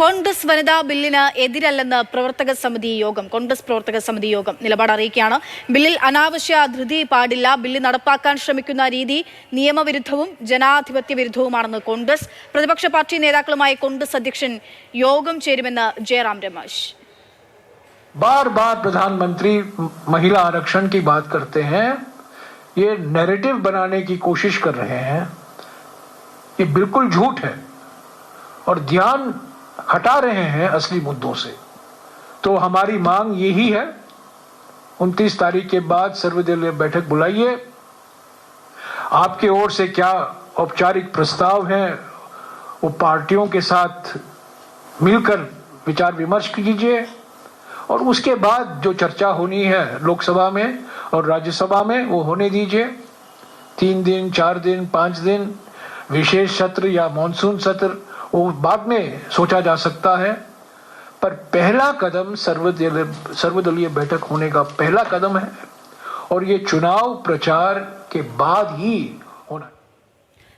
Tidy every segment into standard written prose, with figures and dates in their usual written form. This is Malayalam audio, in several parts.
കോൺഗ്രസ് വനിതാ ബില്ലിന് എതിരല്ലെന്ന് കോൺഗ്രസ് പ്രവർത്തക സമിതി യോഗം നിലപാട് അറിയിക്കുകയാണ്. ബില്ലിൽ അനാവശ്യ ധൃതി പാടില്ല. ബില്ല് നടപ്പാക്കാൻ ശ്രമിക്കുന്ന രീതി നിയമവിരുദ്ധവും ജനാധിപത്യ വിരുദ്ധവുമാണെന്ന് കോൺഗ്രസ്. പ്രതിപക്ഷ പാർട്ടി നേതാക്കളുമായി കോൺഗ്രസ് അധ്യക്ഷൻ യോഗം ചേരുമെന്ന് ജയറാം രമേശ്. बार बार प्रधानमंत्री महिला आरक्षण की बात करते हैं, ये नैरेटिव बनाने की कोशिश कर रहे हैं. ये बिल्कुल झूठ है और ध्यान हटा रहे हैं असली मुद्दों से. तो हमारी मांग यही है, 29 तारीख के बाद सर्वदलीय बैठक बुलाइए. आपके ओर से क्या औपचारिक प्रस्ताव हैं वो पार्टियों के साथ मिलकर विचार विमर्श कीजिए और उसके बाद जो चर्चा होनी है लोकसभा में और राज्यसभा में वो होने दीजिए. 3 दिन, 4 दिन, 5 दिन विशेष सत्र या मॉनसून सत्र वो बाद में सोचा जा सकता है, पर पहला कदम सर्वदलीय बैठक होने का पहला कदम है और ये चुनाव प्रचार के बाद ही होना.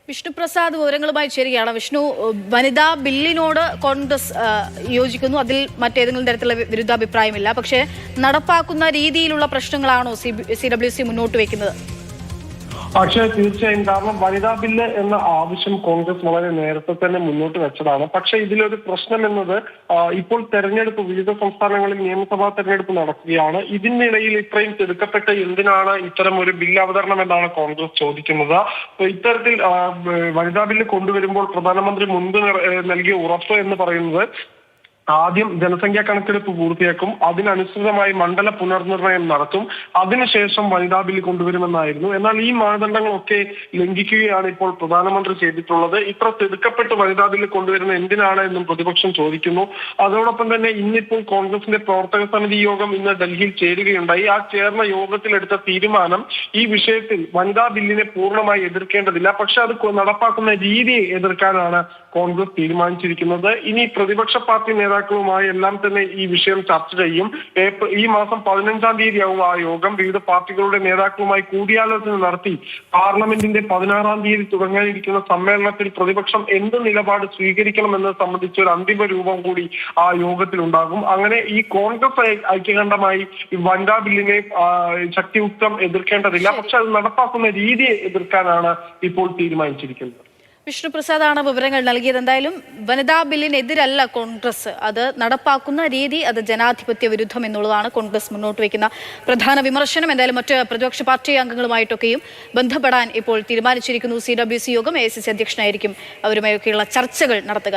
വിഷ്ണു പ്രസാദ് വിവരങ്ങളുമായി ചേരുകയാണ്. വിഷ്ണു, വനിതാ ബില്ലിനോട് കോൺഗ്രസ് യോജിക്കുന്നു, അതിൽ മറ്റേതെങ്കിലും തരത്തിലുള്ള വിരുദ്ധാഭിപ്രായമില്ല. പക്ഷേ നടപ്പാക്കുന്ന രീതിയിലുള്ള പ്രശ്നങ്ങളാണോ CWC മുന്നോട്ട് വെക്കുന്നത്? പക്ഷേ തീർച്ചയായും, കാരണം വനിതാ ബില്ല് എന്ന ആവശ്യം കോൺഗ്രസ് വളരെ നേരത്തെ തന്നെ മുന്നോട്ട് വെച്ചതാണ്. പക്ഷേ ഇതിലൊരു പ്രശ്നം എന്നത് ഇപ്പോൾ തെരഞ്ഞെടുപ്പ്, വിവിധ സംസ്ഥാനങ്ങളിൽ നിയമസഭാ തെരഞ്ഞെടുപ്പ് നടക്കുകയാണ്. ഇതിനിടയിൽ ഇത്രയും തിടുക്കപ്പെട്ട് എന്തിനാണ് ഇത്തരം ഒരു ബില്ല് അവതരണം എന്നാണ് കോൺഗ്രസ് ചോദിക്കുന്നത്. ഇത്തരത്തിൽ വനിതാ ബില്ല് കൊണ്ടുവരുമ്പോൾ പ്രധാനമന്ത്രി മുൻപ് നൽകിയ ഉറപ്പ് എന്ന് പറയുന്നത് ആദ്യം ജനസംഖ്യാ കണക്കെടുപ്പ് പൂർത്തിയാക്കും, അതിനനുസൃതമായി മണ്ഡല പുനർനിർണയം നടത്തും, അതിനുശേഷം വനിതാ ബില്ല് കൊണ്ടുവരുമെന്നായിരുന്നു. എന്നാൽ ഈ മാനദണ്ഡങ്ങളൊക്കെ ലംഘിക്കുകയാണ് ഇപ്പോൾ പ്രധാനമന്ത്രി ചെയ്തിട്ടുള്ളത്. ഇത്ര തിടുക്കപ്പെട്ട് വനിതാ ബില്ല് കൊണ്ടുവരുന്ന എന്തിനാണ് എന്നും പ്രതിപക്ഷം ചോദിക്കുന്നു. അതോടൊപ്പം തന്നെ ഇന്നിപ്പോൾ കോൺഗ്രസിന്റെ പ്രവർത്തക സമിതി യോഗം ഇന്ന് ഡൽഹിയിൽ ചേരുകയുണ്ടായി. ആ ചേർന്ന യോഗത്തിലെടുത്ത തീരുമാനം ഈ വിഷയത്തിൽ വനിതാ ബില്ലിനെ പൂർണ്ണമായി എതിർക്കേണ്ടതില്ല, പക്ഷെ അത് നടപ്പാക്കുന്ന രീതിയെ എതിർക്കാനാണ് കോൺഗ്രസ് തീരുമാനിച്ചിരിക്കുന്നത്. ഇനി പ്രതിപക്ഷ പാർട്ടി നേതാക്കളുമായി എല്ലാം തന്നെ ഈ വിഷയം ചർച്ച ചെയ്യും. ഈ മാസം 15-ാം തീയതിയാവും ആ യോഗം. വിവിധ പാർട്ടികളുടെ നേതാക്കളുമായി കൂടിയാലോചന നടത്തി പാർലമെന്റിന്റെ 16-ാം തീയതി തുടങ്ങാനിരിക്കുന്ന സമ്മേളനത്തിൽ പ്രതിപക്ഷം എന്ത് നിലപാട് സ്വീകരിക്കണമെന്നത് സംബന്ധിച്ച ഒരു അന്തിമ രൂപം കൂടി ആ യോഗത്തിൽ ഉണ്ടാകും. അങ്ങനെ ഈ കോൺഗ്രസ് ഐക്യകണ്ഠമായി വനിതാ ബില്ലിനെ ശക്തിയുക്തം എതിർക്കേണ്ടതില്ല, പക്ഷെ അത് നടപ്പാക്കുന്ന രീതിയെ എതിർക്കാനാണ് ഇപ്പോൾ തീരുമാനിച്ചിരിക്കുന്നത്. വിഷ്ണു പ്രസാദാണ് വിവരങ്ങൾ നൽകിയത്. എന്തായാലും വനിതാ ബില്ലിനെതിരല്ല കോൺഗ്രസ്, അത് നടപ്പാക്കുന്ന രീതി അത് ജനാധിപത്യ വിരുദ്ധം എന്നുള്ളതാണ് കോൺഗ്രസ് മുന്നോട്ട് വയ്ക്കുന്ന പ്രധാന വിമർശനം. എന്തായാലും മറ്റ് പ്രതിപക്ഷ പാർട്ടി അംഗങ്ങളുമായിട്ടൊക്കെയും ബന്ധപ്പെടാൻ ഇപ്പോൾ തീരുമാനിച്ചിരിക്കുന്നു. CWC യോഗം AICC അധ്യക്ഷനായിരിക്കും അവരുമായൊക്കെയുള്ള ചർച്ചകൾ നടത്തുക.